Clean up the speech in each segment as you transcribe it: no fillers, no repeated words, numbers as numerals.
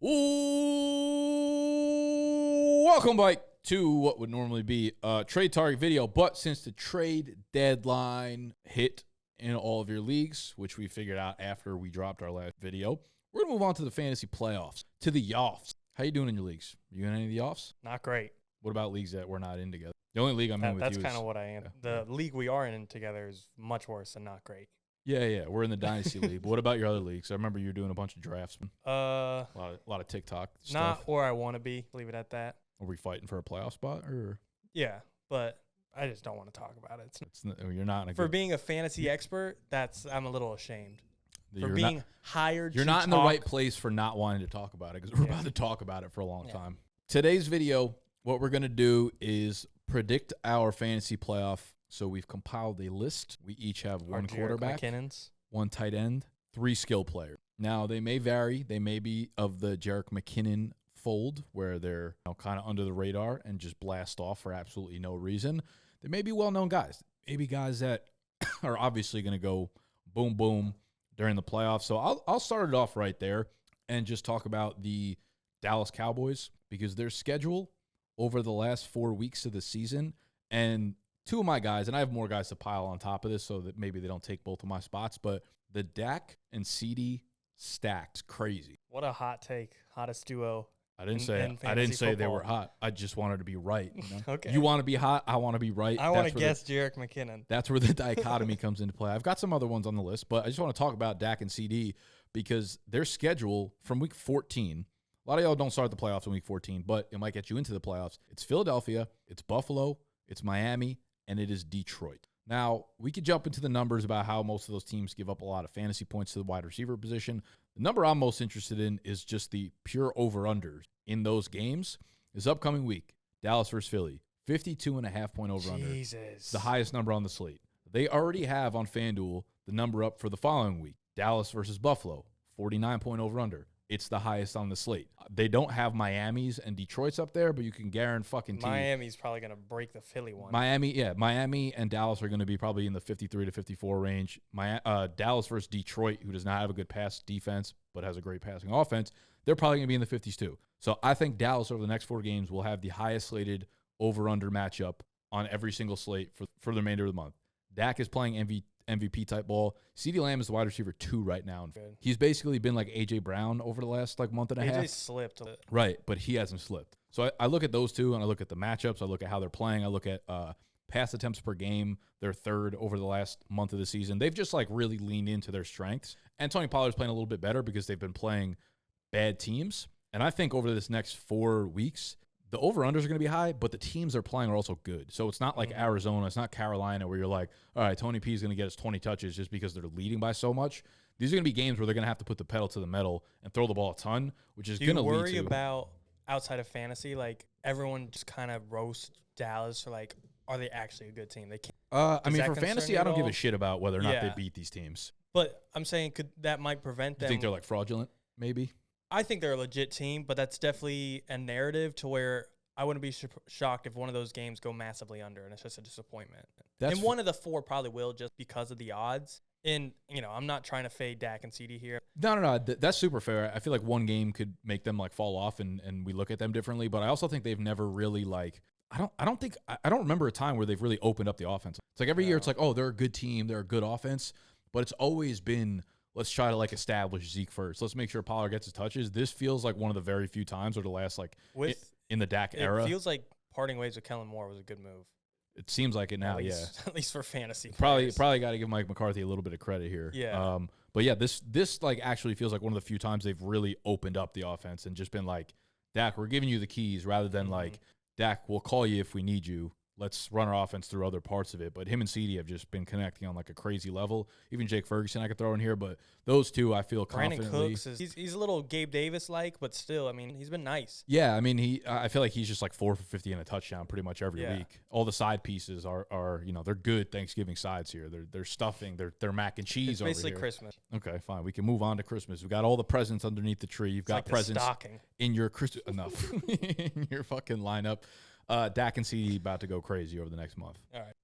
Ooh, welcome back to what would normally be a trade target video, but since the trade deadline hit in all of your leagues, which we figured out after we dropped our last video, we're going to move on to the fantasy playoffs, to the Yoffs. How you doing in your leagues? You in any of the Yoffs? Not great. What about leagues that we're not in together? The only league I'm in with That's you is... kind of what I am. The league we are in together is much worse than not great. Yeah. We're in the Dynasty League. But what about your other leagues? I remember you were doing a bunch of drafts. A lot of TikTok stuff. Not where I want to be. Leave it at that. Are we fighting for a playoff spot? Or Yeah, but I just don't want to talk about it. You're not in a For being a fantasy expert, I'm a little ashamed. For You're being not, hired You're to not in the talk- right place for not wanting to talk about it, because we're about to talk about it for a long time. Today's video, what we're going to do is predict our fantasy playoff. So we've compiled a list. We each have one quarterback, one tight end, 3 skill players. Now, they may vary. They may be of the Jerick McKinnon fold, where they're kind of under the radar and just blast off for absolutely no reason. They may be well-known guys. Maybe guys that are obviously going to go boom, boom during the playoffs. So I'll start it off right there and just talk about the Dallas Cowboys, because their schedule over the last 4 weeks of the season, and 2 of my guys, and I have more guys to pile on top of this so that maybe they don't take both of my spots, but the Dak and Ceedee stack's crazy. What a hot take. Hottest duo. I didn't say they were hot. I just wanted to be right. You know? Okay. You want to be hot, I want to be right. I want to guess Jerick McKinnon. That's where the dichotomy comes into play. I've got some other ones on the list, but I just want to talk about Dak and Ceedee because their schedule from week 14, a lot of y'all don't start the playoffs in week 14, but it might get you into the playoffs. It's Philadelphia, it's Buffalo, it's Miami, and it is Detroit. Now, we could jump into the numbers about how most of those teams give up a lot of fantasy points to the wide receiver position. The number I'm most interested in is just the pure over-unders in those games. This upcoming week, Dallas versus Philly, 52.5-point over-under. Jesus. The highest number on the slate. They already have on FanDuel the number up for the following week. Dallas versus Buffalo, 49-point over-under. It's the highest on the slate. They don't have Miami's and Detroit's up there, but you can guarantee Miami's probably going to break the Philly one. Miami and Dallas are going to be probably in the 53 to 54 range. Dallas versus Detroit, who does not have a good pass defense but has a great passing offense, they're probably going to be in the 50s too. So I think Dallas over the next 4 games will have the highest slated over-under matchup on every single slate for the remainder of the month. Dak is playing MVP type ball. Ceedee Lamb is the wide receiver 2 right now. Good. He's basically been like A.J. Brown over the last month and a half. A.J. slipped. Right, but he hasn't slipped. So I look at those two, and I look at the matchups. I look at how they're playing. I look at pass attempts per game. They're 3rd over the last month of the season. They've just really leaned into their strengths. And Tony Pollard's playing a little bit better because they've been playing bad teams. And I think over this next 4 weeks, the over-unders are going to be high, but the teams they're playing are also good. So it's not like Arizona. It's not Carolina where you're like, all right, Tony P is going to get us 20 touches just because they're leading by so much. These are going to be games where they're going to have to put the pedal to the metal and throw the ball a ton, which is going to lead to... Do you worry about, outside of fantasy, everyone just kind of roast Dallas for, are they actually a good team? They can't. For fantasy, I don't give a shit about whether or not they beat these teams. But I'm saying that might prevent them... You think they're, fraudulent, maybe? I think they're a legit team, but that's definitely a narrative to where I wouldn't be shocked if one of those games go massively under, and it's just a disappointment. And one of the 4 probably will just because of the odds. And, I'm not trying to fade Dak and Ceedee here. No. That's super fair. I feel like one game could make them, fall off, and we look at them differently. But I also think they've never really, I don't remember a time where they've really opened up the offense. It's every year it's oh, they're a good team, they're a good offense. But it's always been... Let's try to establish Zeke first. Let's make sure Pollard gets his touches. This feels like one of the very few times or the last in the Dak era. It feels like parting ways with Kellen Moore was a good move. It seems like it now, At least for fantasy. Probably got to give Mike McCarthy a little bit of credit here. Yeah. But yeah, this actually feels like one of the few times they've really opened up the offense and just been Dak, we're giving you the keys rather than Dak, we'll call you if we need you. Let's run our offense through other parts of it. But him and Ceedee have just been connecting on a crazy level. Even Jake Ferguson I could throw in here, but those two I feel confidently. Brandon Cooks he's a little Gabe Davis-like, but still, he's been nice. Yeah, I feel like he's just 4 for 50 and a touchdown pretty much every week. All the side pieces are they're good Thanksgiving sides here. They're stuffing, they're mac and cheese over here. It's basically Christmas. Okay, fine. We can move on to Christmas. We've got all the presents underneath the tree. You've got presents in your Christmas in your fucking lineup. Dak and Ceedee about to go crazy over the next month. All right.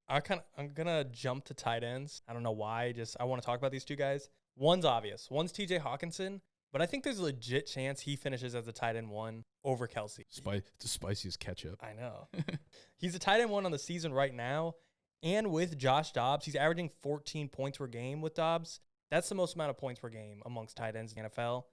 I'm going to jump to tight ends. I don't know why. I want to talk about these 2 guys. One's obvious. One's TJ Hockenson. But I think there's a legit chance he finishes as a tight end 1 over Kelsey. The spiciest ketchup. I know. He's a tight end 1 on the season right now. And with Josh Dobbs, he's averaging 14 points per game with Dobbs. That's the most amount of points per game amongst tight ends in the NFL.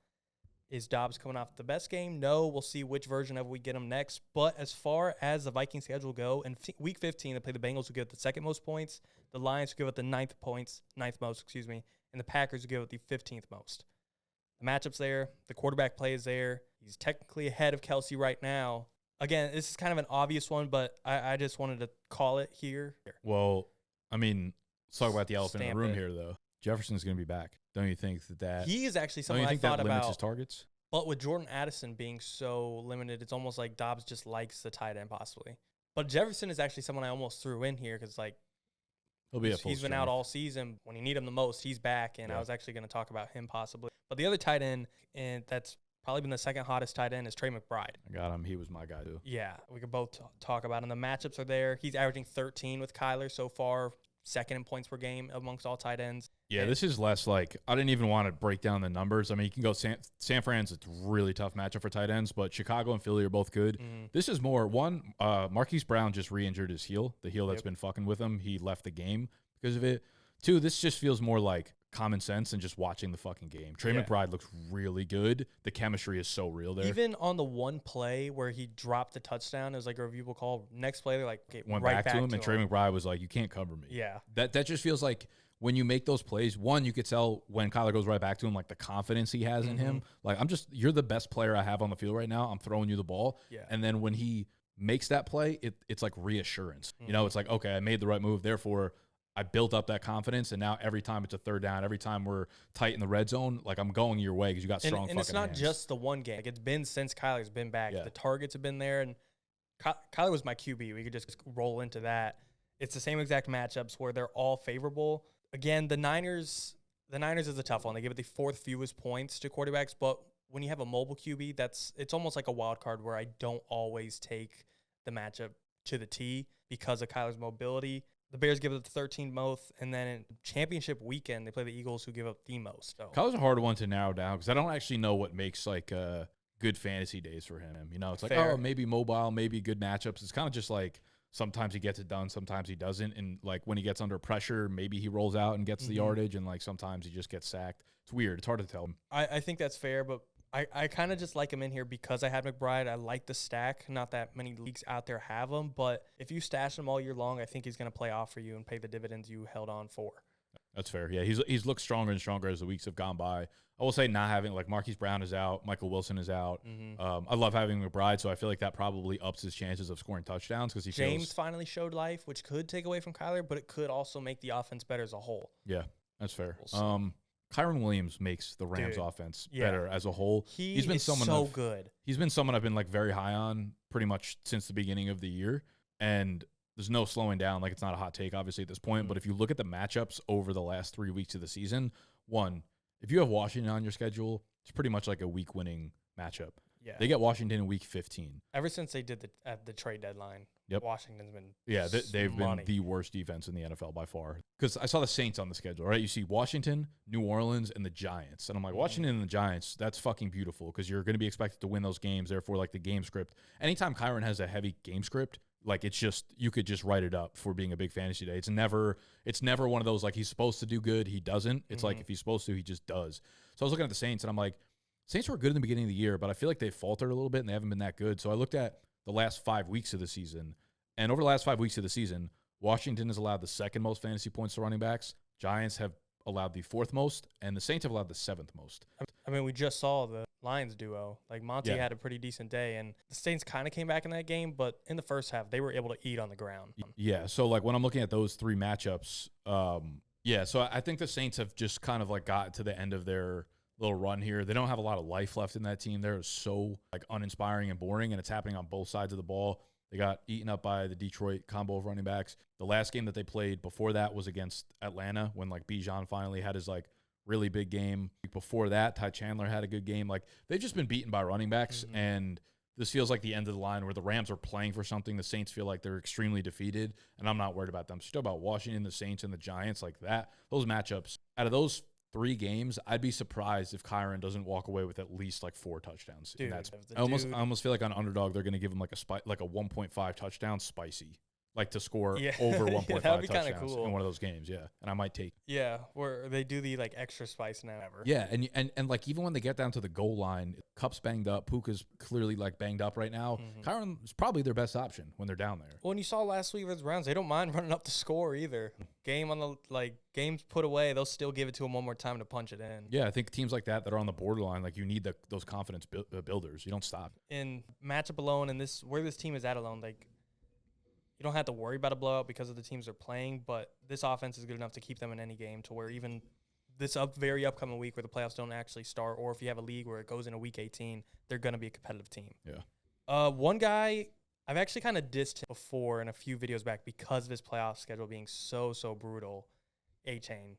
Is Dobbs coming off the best game? No. We'll see which version of it we get him next. But as far as the Vikings schedule go, in week 15, they play the Bengals, who give it the second most points, the Lions, who give it the ninth most, and the Packers, who give it the 15th most. The matchup's there. The quarterback play is there. He's technically ahead of Kelsey right now. Again, this is kind of an obvious one, but I just wanted to call it here. Well, I mean, let's talk about the elephant in the room here, though. Jefferson's going to be back. Don't you think that he is actually someone I thought about? Limits his targets? But with Jordan Addison being so limited, it's almost like Dobbs just likes the tight end possibly. But Jefferson is actually someone I almost threw in here because he's been out all season. When you need him the most, he's back, and I was actually going to talk about him possibly. But the other tight end, and that's probably been the second hottest tight end, is Trey McBride. I got him. He was my guy, too. Yeah, we could both talk about him. The matchups are there. He's averaging 13 with Kyler so far, second in points per game amongst all tight ends. Yeah, this is less like – I didn't even want to break down the numbers. I mean, you can go San Fran's a really tough matchup for tight ends, but Chicago and Philly are both good. This is more – one, Marquise Brown just re-injured his heel, the heel that's been fucking with him. He left the game because of it. Two, this just feels more like common sense and just watching the fucking game. Trey McBride looks really good. The chemistry is so real there. Even on the one play where he dropped the touchdown, it was like a reviewable call. Next play, they're like, okay, went right back to him, and Trey McBride was like, you can't cover me. Yeah. That just feels like when you make those plays, one, you could tell when Kyler goes right back to him, like the confidence he has in him. Like, you're the best player I have on the field right now. I'm throwing you the ball. Yeah. And then when he makes that play, it's like reassurance. You know, it's like, okay, I made the right move. Therefore, I built up that confidence, and now every time it's a third down, every time we're tight in the red zone, like I'm going your way because you got strong fucking hands. And it's not just the one game. Like it's been since Kyler's been back. Yeah. The targets have been there, and Kyler was my QB. We could just roll into that. It's the same exact matchups where they're all favorable. Again, the Niners is a tough one. They give it the fourth fewest points to quarterbacks, but when you have a mobile QB, it's almost like a wild card where I don't always take the matchup to the T because of Kyler's mobility. The Bears give it the 13th most, and then in championship weekend, they play the Eagles, who give up the most. So. Kyler's a hard one to narrow down because I don't actually know what makes like good fantasy days for him. You know, it's like, oh, maybe mobile, maybe good matchups. It's kind of just like sometimes he gets it done, sometimes he doesn't. And like when he gets under pressure, maybe he rolls out and gets the yardage, and like sometimes he just gets sacked. It's weird. It's hard to tell. I think that's fair, but I kind of just like him in here because I had McBride. I like the stack. Not that many leagues out there have him, but if you stash him all year long, I think he's going to play off for you and pay the dividends you held on for. That's fair. Yeah, he's looked stronger and stronger as the weeks have gone by. I will say not having, like, Marquise Brown is out. Michael Wilson is out. I love having McBride, so I feel like that probably ups his chances of scoring touchdowns because James finally showed life, which could take away from Kyler, but it could also make the offense better as a whole. Yeah, that's fair. Kyren Williams makes the Rams offense better as a whole. He's been so good. He's been someone I've been like very high on pretty much since the beginning of the year, and there's no slowing down. Like, it's not a hot take, obviously, at this point, but if you look at the matchups over the last 3 weeks of the season, one, if you have Washington on your schedule, it's pretty much like a week-winning matchup. Yeah. They get Washington in week 15. Ever since they did the trade deadline, Washington's been they've been the worst defense in the NFL by far. Because I saw the Saints on the schedule, right? You see Washington, New Orleans, and the Giants. And I'm like, Washington and the Giants, that's fucking beautiful because you're going to be expected to win those games. Therefore, like the game script, anytime Kyren has a heavy game script, like it's just, you could just write it up for being a big fantasy day. It's never one of those like he's supposed to do good, he doesn't. It's like if he's supposed to, he just does. So I was looking at the Saints and I'm like, Saints were good in the beginning of the year, but I feel like they faltered a little bit and they haven't been that good. So I looked at the last 5 weeks of the season, and over the last 5 weeks of the season, Washington has allowed the second most fantasy points to running backs. Giants have allowed the fourth most, and the Saints have allowed the seventh most. I mean, we just saw the Lions duo. Like, Monty had a pretty decent day, and the Saints kind of came back in that game, but in the first half, they were able to eat on the ground. Yeah, so, like, when I'm looking at those three matchups, so I think the Saints have just kind of, like, got to the end of their little run here. They don't have a lot of life left in that team. They're so, like, uninspiring and boring, and it's happening on both sides of the ball. They got eaten up by the Detroit combo of running backs. The last game that they played before that was against Atlanta when, like, Bijan finally had his, like, really big game. Before that, Ty Chandler had a good game. Like, they've just been beaten by running backs, and this feels like the end of the line where the Rams are playing for something. The Saints feel like they're extremely defeated, and I'm not worried about them. Still about Washington, the Saints, and the Giants, like that. Those matchups, out of those 3 games, I'd be surprised if Kyren doesn't walk away with at least like 4 touchdowns. Dude, I almost feel like on Underdog they're going to give him like a 1.5 touchdown spicy, like to score over 1.5 touchdowns in one of those games. Yeah, and I might take. Yeah, where they do the like extra spice now. Yeah, and like even when they get down to the goal line, Cup's banged up, Puka's clearly like banged up right now. Kyren is probably their best option when they're down there. Well, and you saw last week with the Browns, they don't mind running up the score either. Games put away, they'll still give it to them one more time to punch it in. Yeah, I think teams like that are on the borderline, like you need those confidence builders. You don't stop. In matchup alone, and where this team is at alone, like you don't have to worry about a blowout because of the teams they're playing, but this offense is good enough to keep them in any game to where even this very upcoming week where the playoffs don't actually start, or if you have a league where it goes into week 18, they're going to be a competitive team. Yeah. One guy, I've actually kind of dissed him before in a few videos back because of his playoff schedule being so brutal, Achane.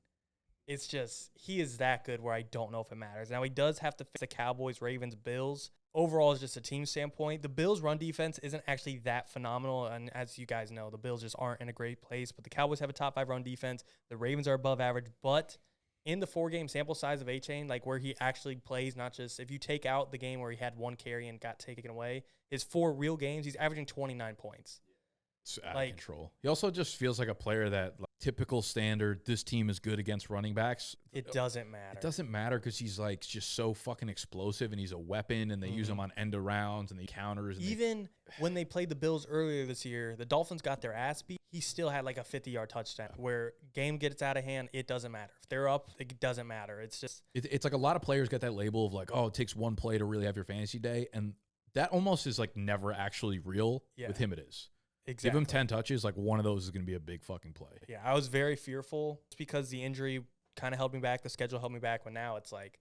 It's just, he is that good where I don't know if it matters. Now, he does have to face the Cowboys, Ravens, Bills. Overall, it's just a team standpoint. The Bills' run defense isn't actually that phenomenal, and as you guys know, the Bills just aren't in a great place. But the Cowboys have a top 5 run defense. The Ravens are above average. But in the 4-game sample size of Achane, like where he actually plays, not just if you take out the game where he had 1 carry and got taken away, his 4 real games, he's averaging 29 points. It's out of control. He also just feels like a player that, like, typical standard, this team is good against running backs. It doesn't matter. It doesn't matter because he's like just so fucking explosive and he's a weapon and they use him on end arounds and they counters. And when they played the Bills earlier this year, the Dolphins got their ass beat. He still had like a 50-yard touchdown where game gets out of hand. It doesn't matter. If they're up, it doesn't matter. It's just. It's like a lot of players get that label of like, oh, it takes one play to really have your fantasy day. And that almost is like never actually real. Yeah. With him, it is. Exactly. Give him 10 touches, like one of those is going to be a big fucking play. Yeah, I was very fearful. It's because the injury kind of held me back. The schedule held me back. But now it's like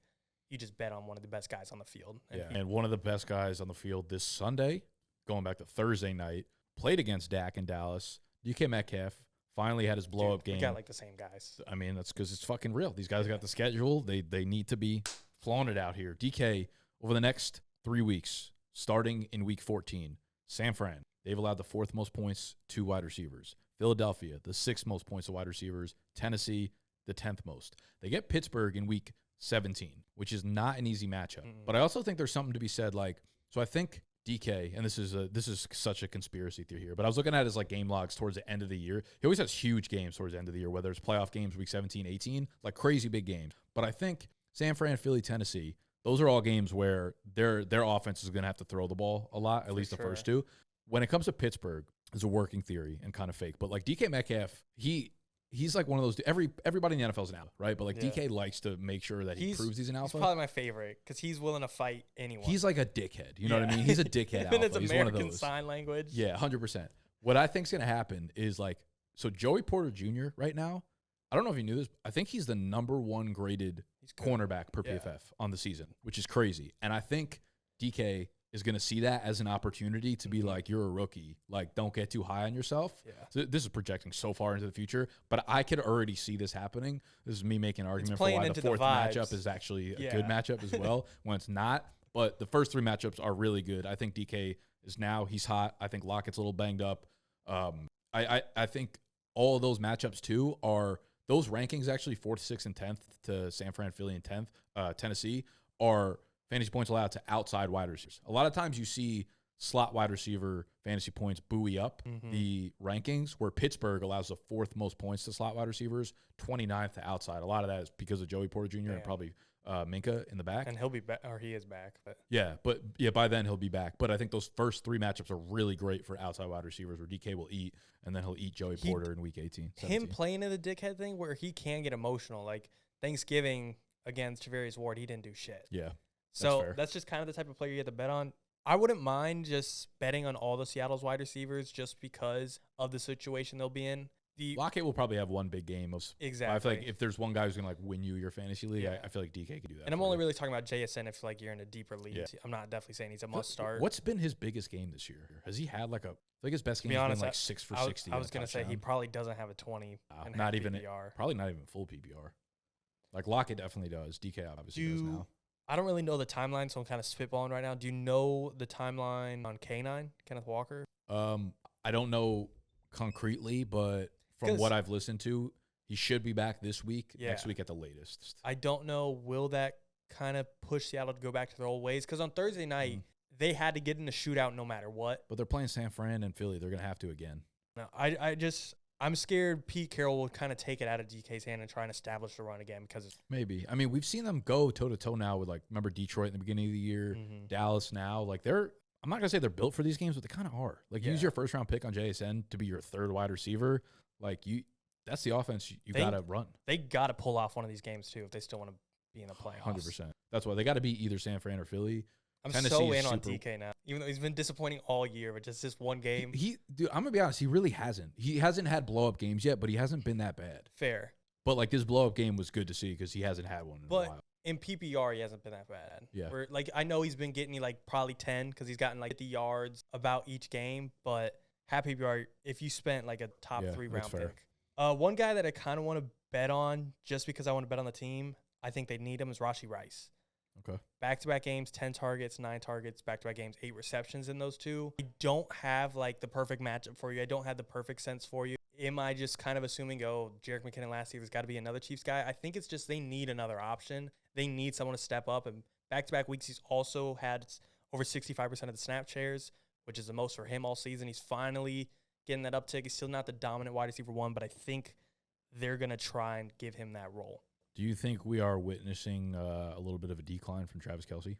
you just bet on one of the best guys on the field. And one of the best guys on the field this Sunday, going back to Thursday night, played against Dak in Dallas. DK Metcalf finally had his blow-up game. We got like the same guys. I mean, that's because it's fucking real. These guys got the schedule. They need to be flaunted out here. DK, over the next 3 weeks, starting in week 14, San Fran. They've allowed the 4th most points to wide receivers. Philadelphia, the 6th most points to wide receivers. Tennessee, the 10th most. They get Pittsburgh in week 17, which is not an easy matchup. But I also think there's something to be said. Like, so I think DK, and this is such a conspiracy theory here, but I was looking at his like game logs towards the end of the year. He always has huge games towards the end of the year, whether it's playoff games, week 17, 18, like crazy big games. But I think San Fran, Philly, Tennessee, those are all games where their offense is going to have to throw the ball a lot, at least the first 2. When it comes to Pittsburgh, it's a working theory and kind of fake. But like DK Metcalf, he's like one of those. Everybody in the NFL is an alpha, right? But like DK likes to make sure that he proves he's an alpha. He's probably my favorite because he's willing to fight anyone. He's like a dickhead. You know what I mean? He's a dickhead alpha. It's he's American one of those. Sign Language. Yeah, 100%. What I think is going to happen is like, so Joey Porter Jr. right now, I don't know if you knew this, I think he's the number 1 graded cornerback per PFF on the season, which is crazy. And I think DK is going to see that as an opportunity to be like, you're a rookie. Like, don't get too high on yourself. Yeah. So this is projecting so far into the future, but I could already see this happening. This is me making an argument for why the 4th matchup is actually a good matchup as well when it's not. But the first 3 matchups are really good. I think DK he's hot. I think Lockett's a little banged up. I think all of those matchups too are those rankings actually 4th, 6th, and 10th to San Fran, Philly, and 10th, Tennessee are fantasy points allowed to outside wide receivers. A lot of times you see slot wide receiver fantasy points buoy up the rankings, where Pittsburgh allows the 4th most points to slot wide receivers, 29th to outside. A lot of that is because of Joey Porter Jr. and probably Minka in the back. And he'll be back, or he is back. But by then he'll be back. But I think those first 3 matchups are really great for outside wide receivers where DK will eat, and then he'll eat Joey Porter in week 18. 17. Him playing in the dickhead thing where he can get emotional. Like Thanksgiving against Tavarius Ward, he didn't do shit. Yeah. So that's just kind of the type of player you have to bet on. I wouldn't mind just betting on all the Seattle's wide receivers just because of the situation they'll be in. Lockett will probably have one big game. Exactly. I feel like if there's one guy who's going to like win you your fantasy league, I feel like DK can do that. And I'm only really talking about JSN if like you're in a deeper league. Yeah. I'm not definitely saying he's a must start. What's been his biggest game this year? Has he had like his best game has been like 6 for 60? I was going to say he probably doesn't have a 20. Not even PPR. Probably not even full PPR. Like Lockett definitely does. DK obviously does now. I don't really know the timeline, so I'm kind of spitballing right now. Do you know the timeline on K9, Kenneth Walker? I don't know concretely, but from what I've listened to, He should be back this week, next week at the latest. I don't know, will that kind of push Seattle to go back to their old ways? Because on Thursday night, they had to get in the shootout no matter what. But they're playing San Fran and Philly. They're going to have to again. No, I'm scared Pete Carroll will kind of take it out of DK's hand and try and establish the run again because it's maybe. I mean, we've seen them go toe-to-toe now with, like, remember Detroit in the beginning of the year, Dallas now. Like, I'm not going to say they're built for these games, but they kind of are. Like, use your first-round pick on JSN to be your third wide receiver. Like, that's the offense you got to run. They got to pull off one of these games, too, if they still want to be in the playoffs. 100%. That's why they got to be either San Fran or Philly. I'm so in on DK now, even though he's been disappointing all year, but just this one game. Dude, I'm going to be honest, he really hasn't. He hasn't had blow-up games yet, but he hasn't been that bad. Fair. But, like, this blow-up game was good to see because he hasn't had one in a while. In PPR, he hasn't been that bad. Yeah. Like, I know he's been getting, like, probably 10 because he's gotten, like, 50 yards about each game, but half PPR, if you spent, like, a top 3 round pick. One guy that I kind of want to bet on just because I want to bet on the team, I think they need him, is Rashee Rice. Okay. Back-to-back games, 10 targets, 9 targets. Back-to-back games, 8 receptions in those 2. I don't have, like, the perfect matchup for you. I don't have the perfect sense for you. Am I just kind of assuming, Jerick McKinnon last year, there's got to be another Chiefs guy? I think it's just they need another option. They need someone to step up. And back-to-back weeks, he's also had over 65% of the snap shares, which is the most for him all season. He's finally getting that uptick. He's still not the dominant wide receiver 1, but I think they're going to try and give him that role. Do you think we are witnessing a little bit of a decline from Travis Kelce?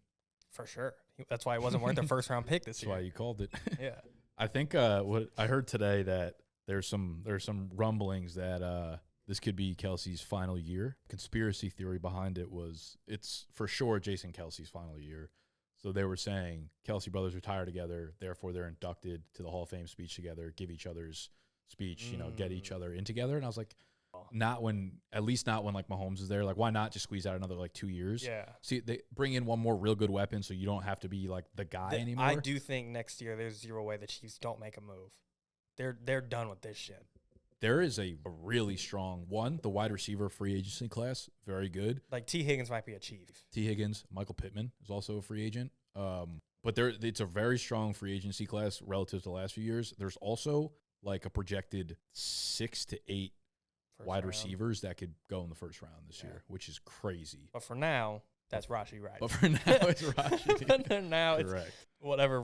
For sure. That's why it wasn't worth a first-round pick this year. That's why you called it. Yeah. I think what I heard today that there's some rumblings that this could be Kelce's final year. Conspiracy theory behind it was it's for sure Jason Kelce's final year. So they were saying Kelce brothers retire together, therefore they're inducted to the Hall of Fame speech together, give each other's speech, get each other in together. And I was like, at least not when like Mahomes is there. Like, why not just squeeze out another like 2 years? Yeah. See, they bring in one more real good weapon so you don't have to be like the guy anymore. I do think next year there's zero way the Chiefs don't make a move. They're done with this shit. There is a really strong one. The wide receiver free agency class, very good. Like T. Higgins might be a Chief. T. Higgins, Michael Pittman is also a free agent. But it's a very strong free agency class relative to the last few years. There's also like a projected 6 to 8 wide receivers that could go in the first round this year, which is crazy. But for now, that's Rashee Rice. But for now, it's Rashee. But for now, correct. It's whatever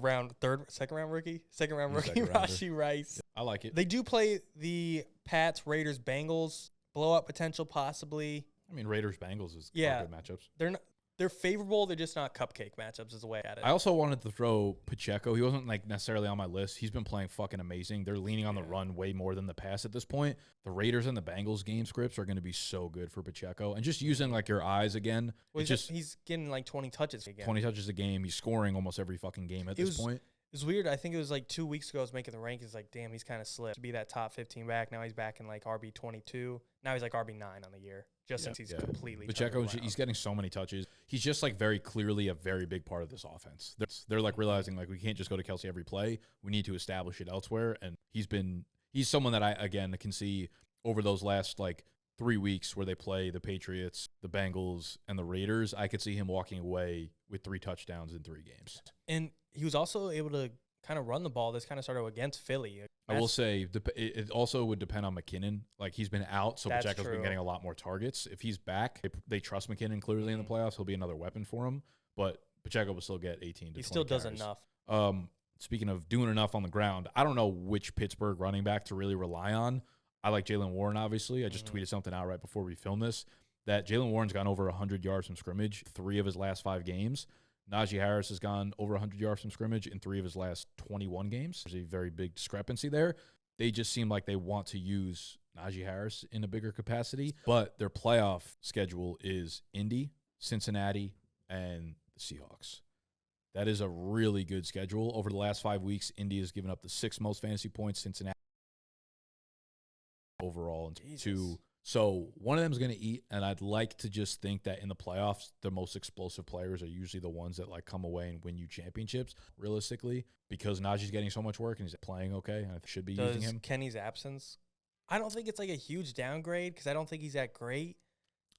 second round rookie, Rashee Rice. I like it. They do play the Pats, Raiders, Bengals, blow up potential possibly. I mean, Raiders, Bengals is good matchups. They're favorable. They're just not cupcake matchups is the way at it. I also wanted to throw Pacheco. He wasn't like necessarily on my list. He's been playing fucking amazing. They're leaning on the run way more than the pass at this point. The Raiders and the Bengals game scripts are going to be so good for Pacheco. And just using like your eyes again. Well, he's getting like 20 touches again. 20 touches a game. He's scoring almost every fucking game at this point. It was weird. I think it was like 2 weeks ago I was making the rankings. Like, damn, he's kind of slipped to be that top 15 back. Now he's back in like RB22. Now he's like RB9 on the year. Since he's completely Pacheco, he's getting so many touches. He's just like very clearly a very big part of this offense. They're like realizing like we can't just go to Kelce every play. We need to establish it elsewhere. And he's someone that I again can see over those last like 3 weeks where they play the Patriots, the Bengals, and the Raiders. I could see him walking away with 3 touchdowns in 3 games. And he was also able to kind of run the ball. This kind of started against Philly. I will say it also would depend on McKinnon. Like, he's been out, so Pacheco's been getting a lot more targets. If he's back, they trust McKinnon clearly in the playoffs. He'll be another weapon for him. But Pacheco will still get 18 to 20 He still does carries. enough. Speaking of doing enough on the ground, I don't know which Pittsburgh running back to really rely on. I like Jaylen Warren, obviously. I just tweeted something out right before we filmed this that Jaylen Warren's gone over 100 yards from scrimmage 3 of his last 5 games. Najee Harris has gone over 100 yards from scrimmage in 3 of his last 21 games. There's a very big discrepancy there. They just seem like they want to use Najee Harris in a bigger capacity, but their playoff schedule is Indy, Cincinnati, and the Seahawks. That is a really good schedule. Over the last 5 weeks, Indy has given up the 6th most fantasy points, Cincinnati overall, and 2. So one of them is going to eat, and I'd like to just think that in the playoffs, the most explosive players are usually the ones that like come away and win you championships, realistically, because Najee's getting so much work and he's playing okay, and I should be using him. Kenny's absence, I don't think it's like a huge downgrade because I don't think he's that great.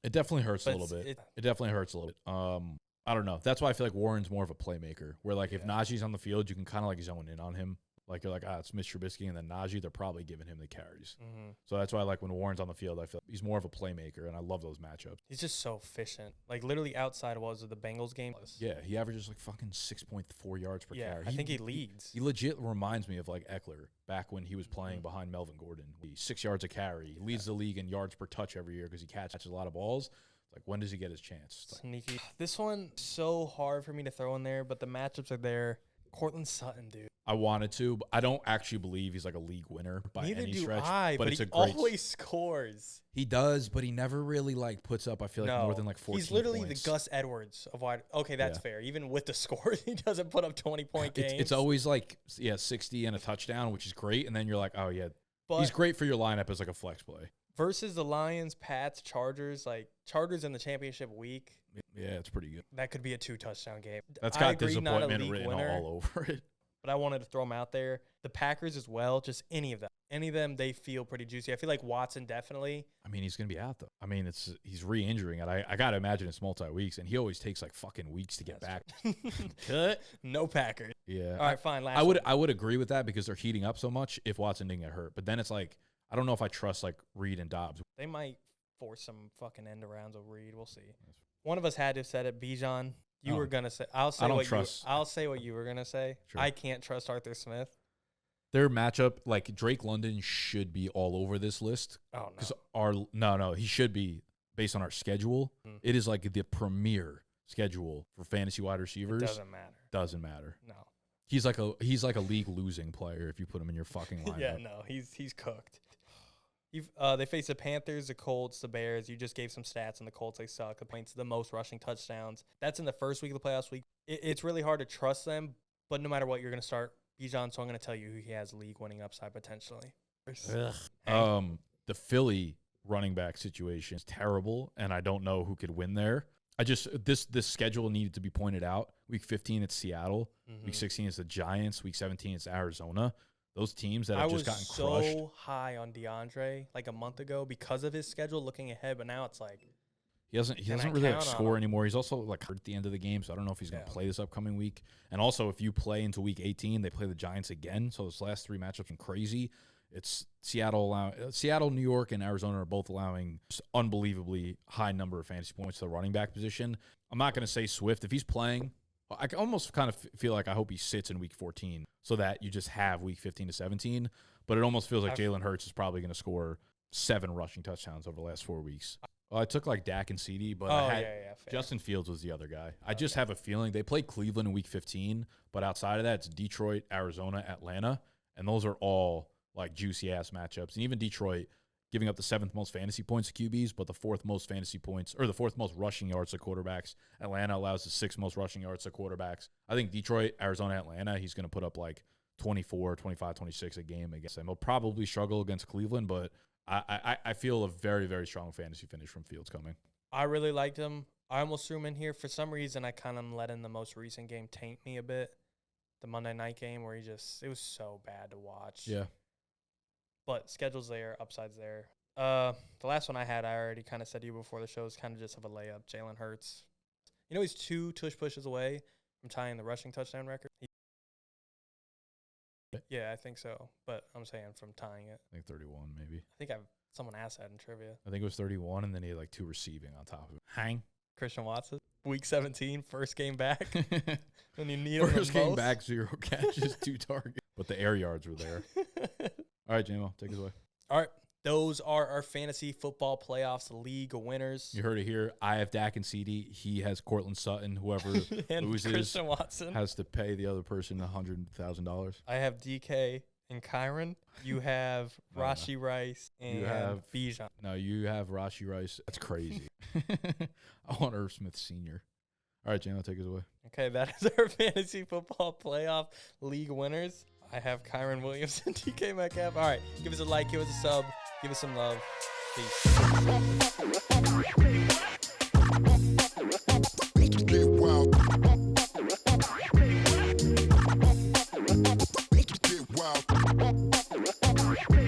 It definitely hurts a little bit. It definitely hurts a little bit. I don't know. That's why I feel like Warren's more of a playmaker, where like if Najee's on the field, you can kind of like zone in on him. Like, you're like, it's Mitch Trubisky and then Najee. They're probably giving him the carries. Mm-hmm. So that's why, like, when Warren's on the field, I feel he's more of a playmaker, and I love those matchups. He's just so efficient. Like, literally outside of the Bengals game. Yeah, he averages, like, fucking 6.4 yards per carry. I think he leads. He legit reminds me of, like, Eckler back when he was playing behind Melvin Gordon. He's 6 yards a carry. He leads the league in yards per touch every year because he catches a lot of balls. Like, when does he get his chance? Sneaky. This one, so hard for me to throw in there, but the matchups are there. Courtland Sutton, dude. I wanted to, but I don't actually believe he's like a league winner by any stretch. But it's he a great always scores. He does, but he never really like puts up, I feel like, more than like 14 He's literally points. The Gus Edwards of wide. Okay, that's fair. Even with the scores, he doesn't put up 20-point games. It's always like 60 and a touchdown, which is great. And then you're like, oh yeah, but he's great for your lineup as like a flex play. Versus the Lions, Pats, Chargers, like Chargers in the championship week. Yeah, it's pretty good. That could be a 2-touchdown game. That's got disappointment written all over it. But I wanted to throw them out there. The Packers as well, just any of them. Any of them, they feel pretty juicy. I feel like Watson definitely. I mean, he's going to be out, though. I mean, he's re-injuring it. I got to imagine it's multi-weeks, and he always takes like fucking weeks to get back. Cut. No Packers. Yeah. All right, fine. I would agree with that because they're heating up so much if Watson didn't get hurt. But then it's like, I don't know if I trust like Reed and Dobbs. They might force some fucking end arounds of Reed. We'll see. One of us had to have said it. Bijan. You were gonna say. I'll say what you were gonna say. Sure. I can't trust Arthur Smith. Their matchup, like Drake London, should be all over this list. Oh no, he should be based on our schedule. It is like the premier schedule for fantasy wide receivers. It doesn't matter. No. He's like a league losing player if you put him in your fucking lineup. Yeah, no, he's cooked. They face the Panthers, the Colts, the Bears. You just gave some stats on the Colts. They suck. The points, the most rushing touchdowns. That's in the first week of the playoffs week. It's really hard to trust them, but no matter what, you're going to start Bijan, so I'm going to tell you who he has league-winning upside potentially. The Philly running back situation is terrible, and I don't know who could win there. This schedule needed to be pointed out. Week 15, it's Seattle. Mm-hmm. Week 16, it's the Giants. Week 17, it's Arizona. Those teams that have just gotten crushed. I was so high on DeAndre like a month ago because of his schedule looking ahead, but now it's like he doesn't really score anymore. He's also like hurt at the end of the game, so I don't know if he's going to play this upcoming week. And also, if you play into week 18, they play the Giants again. So those last three matchups are crazy. It's Seattle, New York, and Arizona are both allowing unbelievably high number of fantasy points to the running back position. I'm not going to say Swift. If he's playing, I almost kind of feel like I hope he sits in week 14 so that you just have week 15 to 17. But it almost feels like Jalen Hurts is probably going to score 7 rushing touchdowns over the last 4 weeks. Well, I took like Dak and Ceedee, but Justin Fields was the other guy. I just have a feeling they play Cleveland in week 15, but outside of that, it's Detroit, Arizona, Atlanta, and those are all like juicy-ass matchups. And even Detroit giving up the 7th most fantasy points to QBs, but the 4th most fantasy points, or the 4th most rushing yards to quarterbacks. Atlanta allows the 6th most rushing yards to quarterbacks. I think Detroit, Arizona, Atlanta, he's going to put up like 24, 25, 26 a game against them. He'll probably struggle against Cleveland, but I feel a very, very strong fantasy finish from Fields coming. I really liked him. I almost threw him in here. For some reason, I kind of let in the most recent game taint me a bit. The Monday night game where it was so bad to watch. Yeah. But schedule's there, upside's there. The last one I had, I already kind of said to you before the show, is kind of just of a layup. Jalen Hurts. You know he's 2 tush pushes away from tying the rushing touchdown record. Yeah, I think so. But I'm saying from tying it. I think 31 maybe. I think someone asked that in trivia. I think it was 31, and then he had like 2 receiving on top of it. Christian Watson, week 17, first game back. When you need him first game back, 0 catches, 2 targets. But the air yards were there. All right, Jaymo, take us away. All right. Those are our fantasy football playoffs league winners. You heard it here. I have Dak and Ceedee. He has Courtland Sutton. Whoever loses Christian Watson has to pay the other person $100,000. I have DK and Kyren. You have Rashee Rice and you have Bijan. No, you have Rashee Rice. That's crazy. I want Irv Smith Sr. All right, Jaymo, take us away. Okay, that is our fantasy football playoff league winners. I have Kyren Williams and DK Metcalf. All right, give us a like, give us a sub, give us some love. Peace.